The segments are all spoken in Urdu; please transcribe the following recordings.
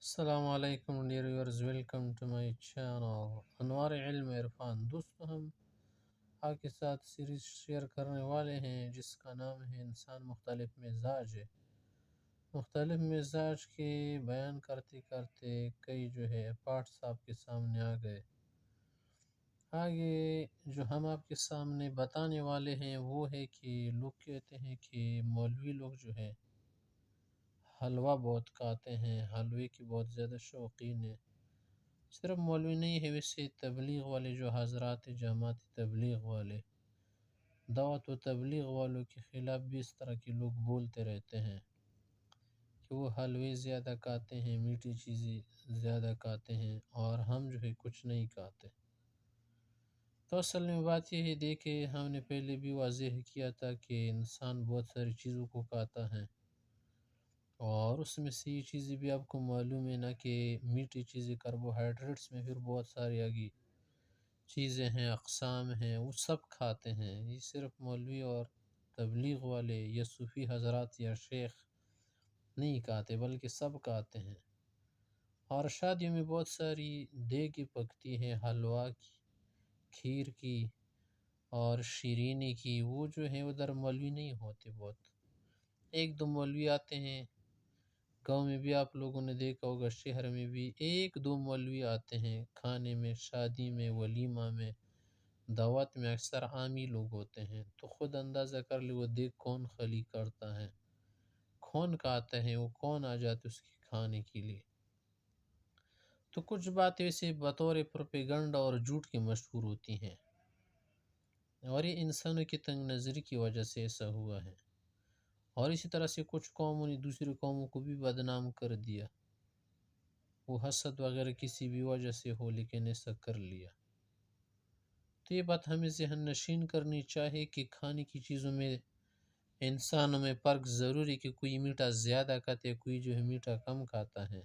السلام علیکم dear viewers, welcome to my channel Anwar Ilm Irfan. دوستو، ہم آپ کے ساتھ سیریز شیئر کرنے والے ہیں جس کا نام ہے انسان مختلف مزاج ہے۔ مختلف مزاج کے بیان کرتے کرتے کئی پارٹس آپ کے سامنے آ گئے۔ آگے جو ہم آپ کے سامنے بتانے والے ہیں وہ ہے کہ لوگ کہتے ہیں کہ مولوی لوگ حلوہ بہت کھاتے ہیں، حلوے کی بہت زیادہ شوقین ہیں۔ صرف مولوی نہیں ہے، ویسے تبلیغ والے جو حضرات جماعت تبلیغ والے، دعوت و تبلیغ والوں کے خلاف بھی اس طرح کے لوگ بولتے رہتے ہیں کہ وہ حلوے زیادہ کھاتے ہیں، میٹھی چیزیں زیادہ کھاتے ہیں، اور ہم کچھ نہیں کھاتے۔ تو اصل میں بات یہ ہے، دیکھے ہم نے پہلے بھی واضح کیا تھا کہ انسان بہت ساری چیزوں کو کھاتا ہے، اور اس میں سے یہ چیزیں بھی آپ کو معلوم ہے نا کہ میٹھی چیزیں کاربوہائیڈریٹس میں پھر بہت ساری آگی چیزیں ہیں، اقسام ہیں، وہ سب کھاتے ہیں۔ یہ صرف مولوی اور تبلیغ والے یا صوفی حضرات یا شیخ نہیں کھاتے، بلکہ سب کھاتے ہیں۔ اور شادیوں میں بہت ساری دیگیں پکتی ہیں، حلوہ کی، کھیر کی اور شیرینی کی، وہ ادھر مولوی نہیں ہوتے، بہت ایک دو مولوی آتے ہیں۔ گاؤں میں بھی آپ لوگوں نے دیکھا ہوگا، شہر میں بھی ایک دو مولوی آتے ہیں کھانے میں، شادی میں، ولیمہ میں، دعوت میں اکثر عامی لوگ ہوتے ہیں۔ تو خود اندازہ کر لے وہ دیکھ کون خلی کرتا ہے، کون کھاتا ہے، وہ کون آ جاتے اس کی کھانے کے لیے۔ تو کچھ باتیں اسے بطور پروپیگنڈا اور جھوٹ کی مشہور ہوتی ہیں، اور یہ انسانوں کی تنگ نظری کی وجہ سے ایسا ہوا ہے۔ اور اسی طرح سے کچھ قوموں نے دوسری قوموں کو بھی بدنام کر دیا، وہ حسد وغیرہ کسی بھی وجہ سے ہو، لیکن ایسا کر لیا۔ تو یہ بات ہمیں ذہن نشین کرنی چاہیے کہ کھانے کی چیزوں میں انسانوں میں فرق ضروری، کہ کوئی میٹھا زیادہ کھاتے، کوئی میٹھا کم کھاتا ہے،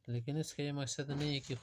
لیکن اس کا یہ مقصد نہیں ہے کہ